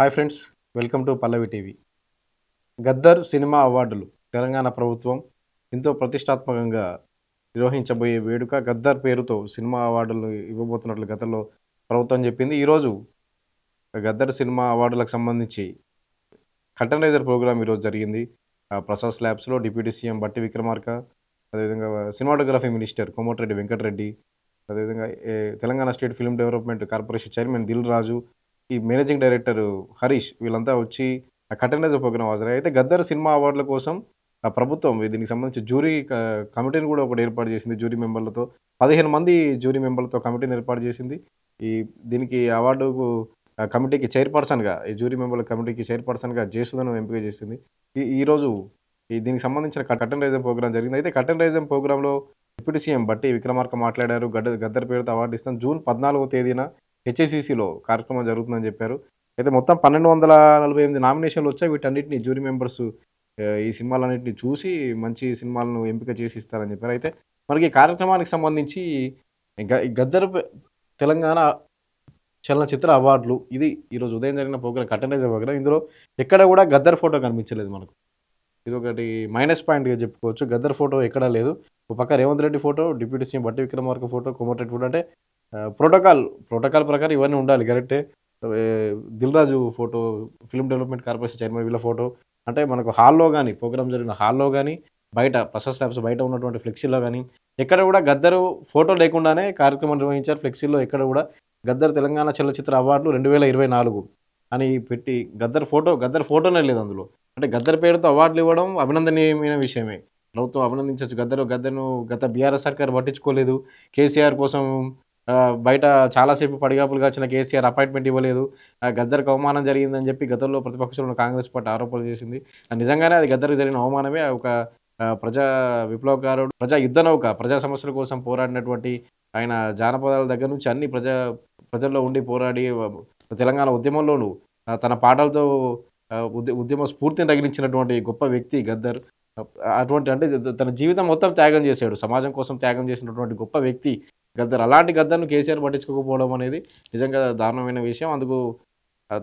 Hi friends, welcome to Pallavi TV. Gaddar cinema అవార్డులు తెలంగాణ ప్రభుత్వం ఎంతో ప్రతిష్టాత్మకంగా నిర్వహించబోయే వేడుక గద్దర్ పేరుతో సినిమా అవార్డులు ఇవ్వబోతున్నట్లు గతంలో ప్రభుత్వం చెప్పింది. ఈరోజు గద్దర్ సినిమా అవార్డులకు సంబంధించి కర్టెన్ రైజర్ ప్రోగ్రామ్ ఈరోజు జరిగింది. ప్రసాద్ ల్యాబ్స్లో డిప్యూటీ సీఎం బట్టి విక్రమార్క, అదేవిధంగా సినిమాటోగ్రఫీ మినిస్టర్ కోమటిరెడ్డి వెంకటరెడ్డి, అదేవిధంగా Telangana state film development corporation chairman Dil Raju, ఈ మేనేజింగ్ డైరెక్టర్ హరీష్ వీళ్ళంతా వచ్చి ఆ కర్టెన్ రైజర్ ప్రోగ్రామ్ హాజరయ్యారు. అయితే గద్దర్ సినిమా అవార్డుల కోసం ఆ ప్రభుత్వం దీనికి సంబంధించి జ్యూరీ కమిటీని కూడా ఒకటి ఏర్పాటు చేసింది. జ్యూరీ మెంబర్లతో 15 మంది జ్యూరీ మెంబర్లతో కమిటీని ఏర్పాటు చేసింది. దీనికి అవార్డుకు కమిటీకి చైర్పర్సన్గా, ఈ జ్యూరీ మెంబర్ల కమిటీకి చైర్పర్సన్గా జయసుధను ఎంపిక చేసింది. ఈరోజు దీనికి సంబంధించిన కర్టెన్ రైజర్ ప్రోగ్రామ్ జరిగింది. అయితే కర్టెన్ రైజర్ ప్రోగ్రాంలో డిప్యూటీ సీఎం బట్టి విక్రమార్క మాట్లాడారు. గద్దర్ పేరుతో అవార్డు ఇస్తాం, జూన్ 14వ తేదీన హెచ్ఏసీసీలో కార్యక్రమం జరుగుతుందని చెప్పారు. అయితే మొత్తం 1248 నామినేషన్లు వచ్చాయి. వీటన్నిటిని జ్యూరీ మెంబర్స్ ఈ సినిమాలన్నింటినీ చూసి మంచి సినిమాలను ఎంపిక చేసి ఇస్తారని చెప్పారు. అయితే మనకి ఈ కార్యక్రమానికి సంబంధించి గద్దర్ తెలంగాణ చలనచిత్ర అవార్డులు ఇది ఈరోజు ఉదయం జరిగిన ప్రోగ్రాం కర్టెన్ రైజర్ ప్రోగ్రాం. ఇందులో ఎక్కడ కూడా గద్దర్ ఫోటో కనిపించలేదు మనకు. ఇదొకటి మైనస్ పాయింట్‌గా చెప్పుకోవచ్చు. గద్దర్ ఫోటో ఎక్కడా లేదు. ఒక పక్క Revanth Reddy photo, deputy CM Bhatti Vikramarka photo, Komatireddy photo, అంటే ప్రోటోకాల్ ప్రకారం ఇవన్నీ ఉండాలి, కరెక్టే. Dil Raju photo, film development corporation chairman వీళ్ళ ఫోటో, అంటే మనకు హాల్‌లో గానీ, ప్రోగ్రామ్ జరిగిన హాల్‌లో గానీ, బయట ప్రసాద్ ల్యాబ్స్ బయట ఉన్నటువంటి ఫ్లెక్సీలో గానీ, ఎక్కడ కూడా గద్దరు ఫోటో లేకుండానే కార్యక్రమం నిర్వహించారు. ఫ్లెక్సీలో ఎక్కడ కూడా గద్దర్ తెలంగాణ చలనచిత్ర అవార్డులు 2024 అని పెట్టి గద్దర్ ఫోటోనే లేదు అందులో. అంటే గద్దర్ పేరుతో అవార్డులు ఇవ్వడం అభినందనీయమైన విషయమే. ప్రభుత్వం అభినందించొచ్చు. గద్దర్‌ను గత బీఆర్ఎస్ సర్కార్ పట్టించుకోలేదు. కేసీఆర్ కోసం బయట చాలాసేపు పడిగాపులు కాచిన కేసీఆర్ అపాయింట్మెంట్ ఇవ్వలేదు. గద్దర్‌కి అవమానం జరిగిందని చెప్పి గతంలో ప్రతిపక్షంలో ఉన్న కాంగ్రెస్ పార్టీ ఆరోపణలు చేసింది. నిజంగానే అది గద్దర్‌కి జరిగిన అవమానమే. ఒక ప్రజా విప్లవకారుడు, ప్రజా యుద్ధ నౌక, ప్రజా సమస్యల కోసం పోరాడినటువంటి ఆయన జానపదాల దగ్గర నుంచి అన్ని ప్రజల్లో ఉండి పోరాడి తెలంగాణ ఉద్యమంలోనూ తన పాటలతో ఉద్యమ స్ఫూర్తిని తగిలించినటువంటి గొప్ప వ్యక్తి గద్దర్. అటువంటి అంటే తన జీవితం మొత్తం త్యాగం చేశాడు. సమాజం కోసం త్యాగం చేసినటువంటి గొప్ప వ్యక్తి గద్దర్. అలాంటి గద్దర్‌ను కేసీఆర్ పట్టించుకోకపోవడం అనేది నిజంగా దారుణమైన విషయం. అందుకు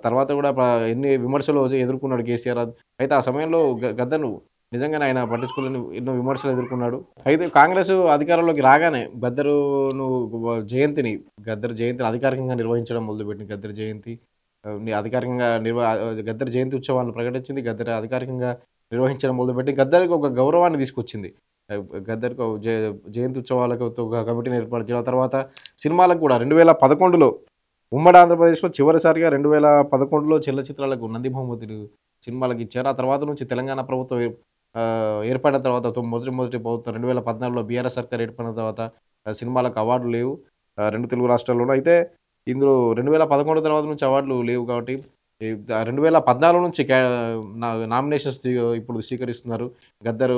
తర్వాత కూడా ఎన్ని విమర్శలు ఎదుర్కొన్నాడు కేసీఆర్. అయితే ఆ సమయంలో గద్దర్‌ను నిజంగానే ఆయన పట్టించుకోలేని ఎన్నో విమర్శలు ఎదుర్కొన్నాడు. అయితే కాంగ్రెస్ అధికారంలోకి రాగానే గద్దర్ జయంతిని అధికారికంగా నిర్వహించడం మొదలుపెట్టింది. గద్దర్ జయంతి అధికారికంగా గద్దర్ జయంతి ఉత్సవాలను ప్రకటించింది. గద్దర్ అధికారికంగా నిర్వహించడం మొదలుపెట్టి గద్దర్‌కి ఒక గౌరవాన్ని తీసుకొచ్చింది. గద్దర్‌కి జయంతి ఉత్సవాలకు ఒక కమిటీని ఏర్పాటు చేయడం. తర్వాత సినిమాలకు కూడా 2011లో ఉమ్మడి ఆంధ్రప్రదేశ్‌లో చివరిసారిగా 2011లో చలనచిత్రాలకు నంది బహుమతులు సినిమాలకు ఇచ్చారు. ఆ తర్వాత నుంచి తెలంగాణ ప్రభుత్వం ఏర్పడిన తర్వాత మొదటి ప్రభుత్వం 2014లో బీఆర్ఎస్ సర్కార్ ఏర్పడిన తర్వాత సినిమాలకు అవార్డులు లేవు 2 తెలుగు రాష్ట్రాల్లోనూ. అయితే ఇందులో 2011 తర్వాత నుంచి అవార్డులు లేవు కాబట్టి 2014 నుంచి నామినేషన్స్ ఇప్పుడు స్వీకరిస్తున్నారు గద్దర్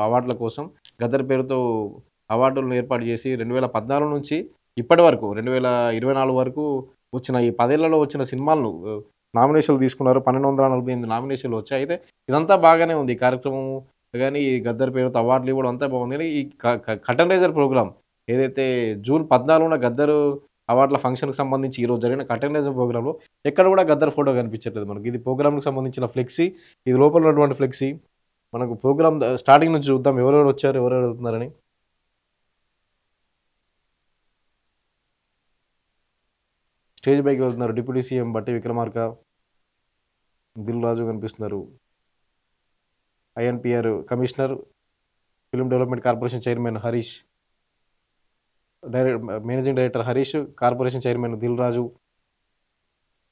అవార్డుల కోసం. గద్దర్ పేరుతో అవార్డులను ఏర్పాటు చేసి 2014 నుంచి ఇప్పటి వరకు 2024 వరకు వచ్చిన ఈ 10 ఏళ్లలో వచ్చిన సినిమాలను నామినేషన్లు తీసుకున్నారు. 1248 నామినేషన్లు వచ్చాయి. అయితే ఇదంతా బాగానే ఉంది. ఈ కార్యక్రమం గానీ, ఈ గద్దర్ పేరుతో అవార్డులు ఇవ్వడం అంతా బాగుంది. కానీ ఈ కర్టెన్ రైజర్ ప్రోగ్రామ్ ఏదైతే జూన్ 14న గద్దర్ అవార్డుల ఫంక్షన్‌కి సంబంధించి ఈరోజు జరిగిన కర్టెన్ రైజర్ ప్రోగ్రామ్‌లో ఎక్కడ కూడా గద్దర్ ఫోటో కనిపించట్లేదు మనకి. ఇది ప్రోగ్రామ్‌కి సంబంధించిన ఫ్లెక్సీ. ఇది లోపల ఉన్నటువంటి ఫ్లెక్సీ. మనకు ప్రోగ్రామ్ స్టార్టింగ్ నుంచి చూద్దాం ఎవరెవరు వచ్చారు, ఎవరెవరు వెళ్తున్నారని. స్టేజ్ పైకి వెళ్తున్నారు డిప్యూటీ సీఎం బట్టి విక్రమార్క, దిల్ రాజు కనిపిస్తున్నారు. INPR commissioner, film development corporation chairman Harish, managing director Harish, corporation chairman Dil Raju,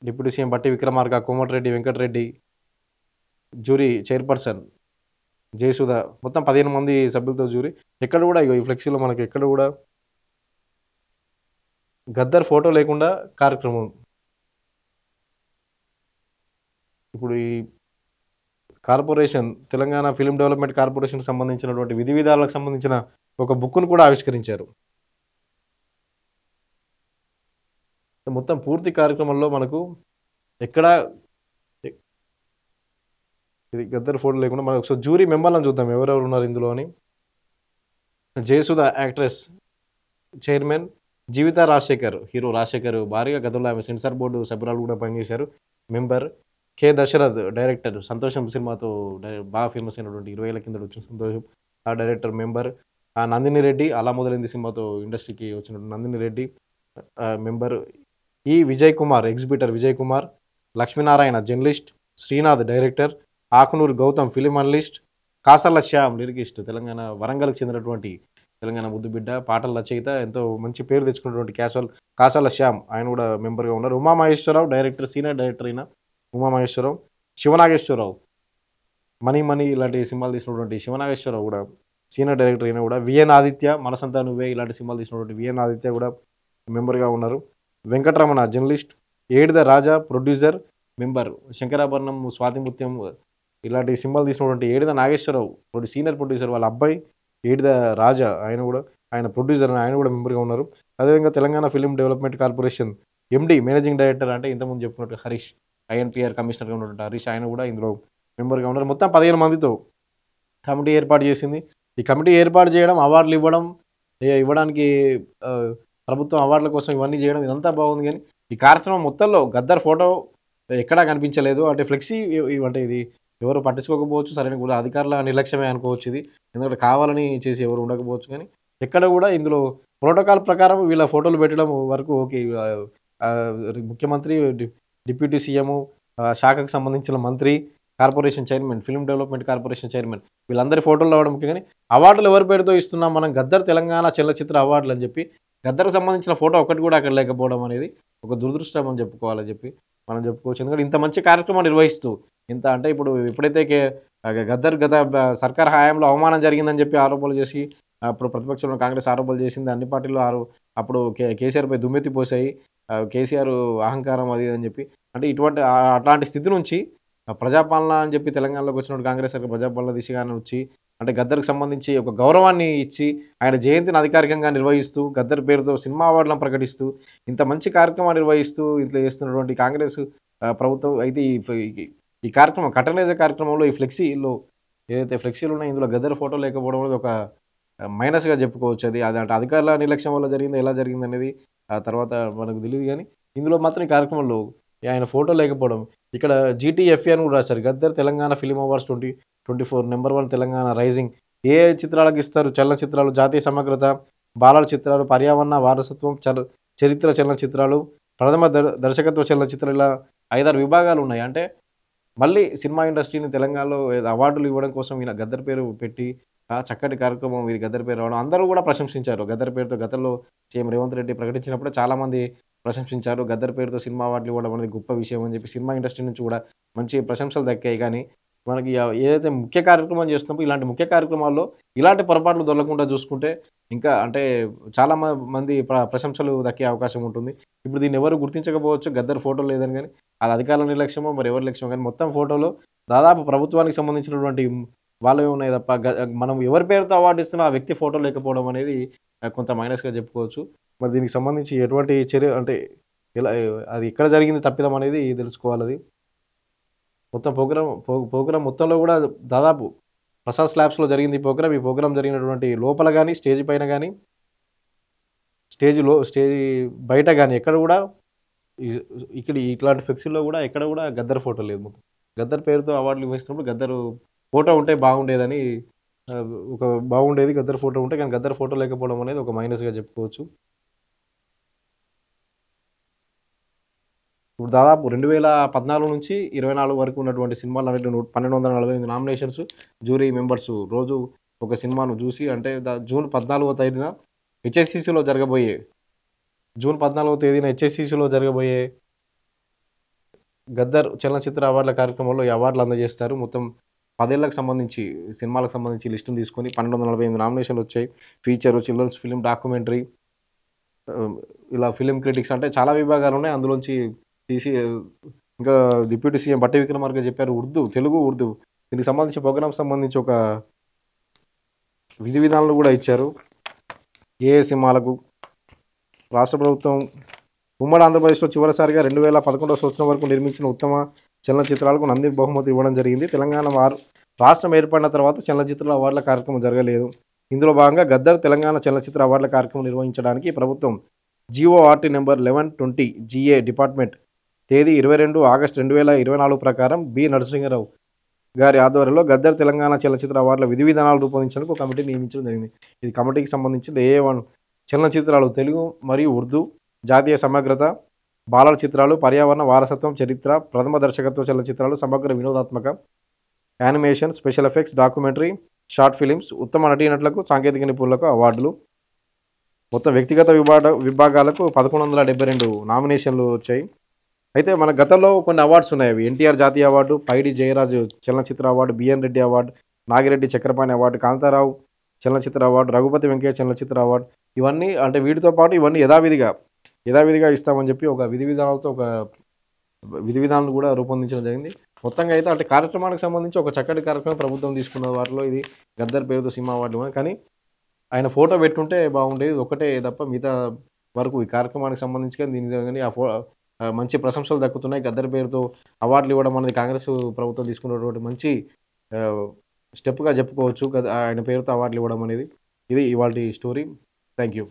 deputy CM Bhatti Vikramarka, Komatireddy Venkat Reddy, jury chairperson Jayasudha, మొత్తం 15 మంది సభ్యులతో జ్యూరీ. ఎక్కడ కూడా ఈ ఫ్లెక్సీలో మనకి ఎక్కడ కూడా గద్దర్ ఫోటో లేకుండా కార్యక్రమం. ఇప్పుడు ఈ కార్పొరేషన్ తెలంగాణ ఫిల్మ్ డెవలప్మెంట్ కార్పొరేషన్‌కి సంబంధించినటువంటి విధి విధానాలకు సంబంధించిన ఒక బుక్‌ను కూడా ఆవిష్కరించారు. మొత్తం పూర్తి కార్యక్రమంలో మనకు ఎక్కడ ఇది గద్దర్ ఫోటో లేకుండా మనం ఒకసారి జ్యూరీ మెంబర్లను చూద్దాం ఎవరెవరు ఉన్నారు ఇందులో అని. జయసుధ యాక్ట్రెస్, చైర్మన్ జీవిత రాజశేఖర్, హీరో రాజశేఖర్ భార్య. గతంలో ఆమె సెన్సార్ బోర్డు సభ్యురాలు కూడా పనిచేశారు. మెంబర్. కె. దశరథ్ డైరెక్టర్. 'సంతోషం' సినిమాతో బాగా ఫేమస్ అయినటువంటి 20 ఏళ్ల కిందట వచ్చిన 'సంతోషం' ఆ డైరెక్టర్ మెంబర్. నందిని రెడ్డి 'అలా మొదలైంది' సినిమాతో ఇండస్ట్రీకి వచ్చినటువంటి Nandini Reddy member. Vijay Kumar exhibitor Vijay Kumar. Lakshminarayana journalist. Srinath director. Akunuri Gautam film analyst. Kasarla Shyam lyricist. Telangana వరంగల్‌కి చెందినటువంటి తెలంగాణ ముద్దుబిడ్డ, పాటల రచయిత, ఎంతో మంచి పేరు తెచ్చుకున్నటువంటి కాసాల శ్యామ్ ఆయన కూడా మెంబర్‌గా ఉన్నారు. ఉమామహేశ్వరరావు డైరెక్టర్, సీనియర్ డైరెక్టర్ అయిన ఉమామహేశ్వరరావు. శివనాగేశ్వరరావు 'మనీ మనీ' ఇలాంటి సినిమాలు తీసినటువంటి శివనాగేశ్వరరావు కూడా సీనియర్ డైరెక్టర్ అయినా కూడా. విఎన్ ఆదిత్య 'మనసంతా నువ్వే' ఇలాంటి సినిమాలు తీసినటువంటి విఎన్ ఆదిత్య కూడా మెంబర్‌గా ఉన్నారు. వెంకటరమణ జర్నలిస్ట్. ఏడిద రాజా ప్రొడ్యూసర్ మెంబర్. శంకరాభరణం, స్వాతిముత్యం ఇలాంటి సినిమాలు తీసినటువంటి ఏడిద నాగేశ్వరరావు సీనియర్ ప్రొడ్యూసర్ వాళ్ళ అబ్బాయి ఏడిద రాజా ఆయన ప్రొడ్యూసర్ ఆయన కూడా మెంబర్‌గా ఉన్నారు. అదేవిధంగా Telangana film development corporation MD managing director అంటే ఇంతకుముందు చెప్పుకున్నట్టు హరీష్ ఐఎన్‌పిఆర్ కమిషనర్‌గా ఉన్నటువంటి హరీష్ ఆయన కూడా ఇందులో మెంబర్‌గా ఉన్నారు. మొత్తం 15 మందితో కమిటీ ఏర్పాటు చేసింది. ఈ కమిటీ ఏర్పాటు చేయడం, అవార్డులు ఇవ్వడానికి ప్రభుత్వం అవార్డుల కోసం ఇవన్నీ చేయడం ఇదంతా బాగుంది. కానీ ఈ కార్యక్రమం మొత్తంలో గద్దర్ ఫోటో ఎక్కడా కనిపించలేదు. అంటే ఫ్లెక్సీ అంటే ఇది ఎవరు పట్టించుకోకపోవచ్చు, సరైన కూడా అధికారుల నిర్లక్ష్యమే అనుకోవచ్చు ఇది. ఎందుకంటే కావాలని చేసి ఎవరు ఉండకపోవచ్చు. కానీ ఎక్కడ కూడా ఇందులో ప్రోటోకాల్ ప్రకారం వీళ్ళ ఫోటోలు పెట్టడం వరకు ఓకే. ముఖ్యమంత్రి, డిప్యూటీ సీఎం, శాఖకు సంబంధించిన మంత్రి, corporation chairman, film development corporation chairman వీళ్ళందరి ఫోటోలు రావడం ముఖ్యం. కానీ అవార్డులు ఎవరి పేరుతో ఇస్తున్నాం మనం, గద్దర్ తెలంగాణ చలనచిత్ర అవార్డులు అని చెప్పి గద్దర్కు సంబంధించిన ఫోటో ఒక్కటి కూడా అక్కడ లేకపోవడం అనేది ఒక దురదృష్టం అని చెప్పుకోవాలని చెప్పి మనం చెప్పుకోవచ్చు. ఎందుకంటే ఇంత మంచి కార్యక్రమం నిర్వహిస్తూ అంటే ఎప్పుడైతే గద్దర్ సర్కార్ హయాంలో అవమానం జరిగిందని చెప్పి ఆరోపణలు చేసి అప్పుడు ప్రతిపక్షంలో కాంగ్రెస్ ఆరోపణలు చేసింది. అన్ని పార్టీలు అప్పుడు కేసీఆర్పై దుమ్మెత్తి పోసాయి. కేసీఆర్ అహంకారం అది అని చెప్పి అంటే అట్లాంటి స్థితి నుంచి ప్రజాపాలన అని చెప్పి తెలంగాణలోకి వచ్చినప్పుడు కాంగ్రెస్ సర్కార్ ప్రజాపాలన దిశగానే వచ్చి అంటే గద్దర్కి సంబంధించి ఒక గౌరవాన్ని ఇచ్చి ఆయన జయంతిని అధికారికంగా నిర్వహిస్తూ గద్దర్ పేరుతో సినిమా అవార్డులను ప్రకటిస్తూ ఇంత మంచి కార్యక్రమాన్ని నిర్వహిస్తూ ఇట్లా చేస్తున్నటువంటి కాంగ్రెస్ ప్రభుత్వం అయితే ఈ కార్యక్రమం కటనైజర్ కార్యక్రమంలో ఈ ఫ్లెక్సీలో ఏదైతే ఫ్లెక్సీలు ఉన్నాయో ఇందులో గద్దర్ ఫోటో లేకపోవడం అనేది ఒక మైనస్గా చెప్పుకోవచ్చు. అది అంటే అధికారుల నిర్లక్ష్యం వల్ల జరిగింది, ఎలా జరిగింది అనేది ఆ తర్వాత మనకు తెలియదు. కానీ ఇందులో మాత్రం ఈ కార్యక్రమంలో ఆయన ఫోటో లేకపోవడం. ఇక్కడ GTFA అని కూడా రాశారు. Gaddar Telangana film awards 2024 #1 Telangana rising. ఏ చిత్రాలకు ఇస్తారు? చలనచిత్రాలు, జాతీయ సమగ్రత, బాలల చిత్రాలు, పర్యావరణ వారసత్వం, చరిత్ర చలనచిత్రాలు, ప్రథమ దర్శకత్వ చలనచిత్రాలు ఇలా 5-6 విభాగాలు ఉన్నాయి. అంటే మళ్ళీ సినిమా ఇండస్ట్రీని తెలంగాణలో అవార్డులు ఇవ్వడం కోసం ఈయన గద్దర్ పేరు పెట్టి చక్కటి కార్యక్రమం ఇది గద్దర్ పేరు రావడం అందరూ కూడా ప్రశంసించారు. గద్దర్ పేరుతో గతంలో సీఎం రేవంత్ రెడ్డి ప్రకటించినప్పుడు చాలామంది ప్రశంసించారు. గద్దర్ పేరుతో సినిమా అవార్డులు ఇవ్వడం అనేది గొప్ప విషయం అని చెప్పి సినిమా ఇండస్ట్రీ నుంచి కూడా మంచి ప్రశంసలు దక్కాయి. కానీ మనకి ఏదైతే ముఖ్య కార్యక్రమం చేస్తున్నప్పుడు ఇలాంటి ముఖ్య కార్యక్రమాల్లో ఇలాంటి పొరపాట్లు దొరకకుండా చూసుకుంటే ఇంకా అంటే చాలా మంది ప్రశంసలు దక్కే అవకాశం ఉంటుంది. ఇప్పుడు దీన్ని ఎవరు గుర్తించకపోవచ్చు, గద్దర్ ఫోటో లేదని. కానీ అది అధికారుల నిర్లక్ష్యమో మరి ఎవరి లక్ష్యమో కానీ మొత్తం ఫోటోలో దాదాపు ప్రభుత్వానికి సంబంధించినటువంటి వాళ్ళే ఉన్నాయి తప్ప మనం ఎవరి పేరుతో అవార్డు ఇస్తున్నా ఆ వ్యక్తి ఫోటో లేకపోవడం అనేది కొంత మైనస్గా చెప్పుకోవచ్చు. మరి దీనికి సంబంధించి ఎటువంటి చర్య అంటే ఎలా అది ఎక్కడ జరిగింది తప్పిదం అనేది తెలుసుకోవాలి. అది మొత్తం ప్రోగ్రామ్ మొత్తంలో కూడా దాదాపు ప్రసాద్ స్లాబ్స్లో జరిగింది ఈ ప్రోగ్రామ్ జరిగినటువంటి లోపల కానీ స్టేజ్ పైన కానీ స్టేజ్ బయట కానీ ఎక్కడ కూడా ఇక్కడ ఇట్లాంటి ఫ్లెక్సీల్లో కూడా ఎక్కడ కూడా గద్దర్ ఫోటో లేదు. మొత్తం గద్దర్ పేరుతో అవార్డులు ఇస్తున్నప్పుడు గద్దర్ ఫోటో ఉంటే బాగుండేదని బాగుండేది గద్దర్ ఫోటో ఉంటే. కానీ గద్దర్ ఫోటో లేకపోవడం అనేది ఒక మైనస్గా చెప్పుకోవచ్చు. ఇప్పుడు దాదాపు 2014 నుంచి 24 వరకు ఉన్నటువంటి సినిమాలు 1248 నామినేషన్స్, జ్యూరీ మెంబర్స్ రోజు ఒక సినిమాను చూసి అంటే జూన్ 14వ తేదీన హెచ్ఎస్సిసిలో జరగబోయే గద్దర్ చలనచిత్ర అవార్డుల కార్యక్రమంలో ఈ అవార్డులు అందజేస్తారు. మొత్తం 10 ఏళ్లకు సంబంధించి సినిమాలకు సంబంధించి లిస్టును తీసుకొని 1248 నామినేషన్లు వచ్చాయి. ఫీచరు, చిల్డ్రన్స్ ఫిలిం, డాక్యుమెంటరీ, ఇలా ఫిలిం క్రిటిక్స్ అంటే చాలా విభాగాలు ఉన్నాయి. అందులోంచి తీసి ఇంకా డిప్యూటీ సీఎం బట్టి విక్రమార్క చెప్పారు తెలుగు ఉర్దూ దీనికి సంబంధించి ప్రోగ్రామ్ సంబంధించి ఒక విధి విధానాలు కూడా ఇచ్చారు. ఏ సినిమాలకు రాష్ట్ర ప్రభుత్వం ఉమ్మడి ఆంధ్రప్రదేశ్లో చివరిసారిగా 2011వ సంవత్సరం వరకు నిర్మించిన ఉత్తమ చలనచిత్రాలకు నంది బహుమతి ఇవ్వడం జరిగింది. తెలంగాణ రాష్ట్రం ఏర్పడిన తర్వాత చలనచిత్రాల అవార్డుల కార్యక్రమం జరగలేదు. ఇందులో భాగంగా గద్దర్ తెలంగాణ చలనచిత్ర అవార్డుల కార్యక్రమం నిర్వహించడానికి ప్రభుత్వం GORT నెంబర్ 1120 GA డిపార్ట్మెంట్ తేదీ 22 ఆగస్టు 2024 ప్రకారం బి. నరసింహారావు గారి ఆధ్వర్యంలో గద్దర్ తెలంగాణ చలనచిత్ర అవార్డుల విధి విధానాలు రూపొందించేందుకు ఒక కమిటీ నియమించడం జరిగింది. ఇది కమిటీకి సంబంధించి ఏ1 చలనచిత్రాలు తెలుగు మరియు ఉర్దూ, జాతీయ సమగ్రత, బాలల చిత్రాలు, పర్యావరణ, వారసత్వం, చరిత్ర, ప్రథమ దర్శకత్వ చలనచిత్రాలు, సమగ్ర వినోదాత్మక, animation, special effects, documentary, short films, ఉత్తమ నటీనటులకు, సాంకేతిక నిపుణులకు అవార్డులు. మొత్తం వ్యక్తిగత విభాగాలకు 1172 నామినేషన్లు వచ్చాయి. అయితే మన గతంలో కొన్ని అవార్డ్స్ ఉన్నాయి. అవి ఎన్టీఆర్ జాతీయ అవార్డు, పైడి జయరాజు చలనచిత్ర award, B N Reddy award, Nagireddy Chakrapani award, Kantharao చలనచిత్ర అవార్డు, రఘుపతి వెంకయ్య చలనచిత్ర అవార్డు. ఇవన్నీ అంటే వీటితో పాటు ఇవన్నీ యథావిధిగా ఇస్తామని చెప్పి ఒక విధి విధానాలు కూడా రూపొందించడం జరిగింది. మొత్తంగా అయితే అంటే కార్యక్రమానికి సంబంధించి ఒక చక్కటి కార్యక్రమం ప్రభుత్వం తీసుకున్న వాటిలో ఇది గద్దర్ పేరుతో సినిమా అవార్డు. కానీ ఆయన ఫోటో పెట్టుంటే బాగుండేది. ఒకటే తప్ప మిగతా వరకు ఈ కార్యక్రమానికి సంబంధించి కానీ దీని మంచి ప్రశంసలు దక్కుతున్నాయి. గద్దర్ పేరుతో అవార్డులు ఇవ్వడం అనేది కాంగ్రెస్ ప్రభుత్వం తీసుకున్నటువంటి మంచి స్టెప్గా చెప్పుకోవచ్చు. ఆయన పేరుతో అవార్డులు ఇవ్వడం అనేది. ఇది ఇవాల్టి స్టోరీ. Thank you.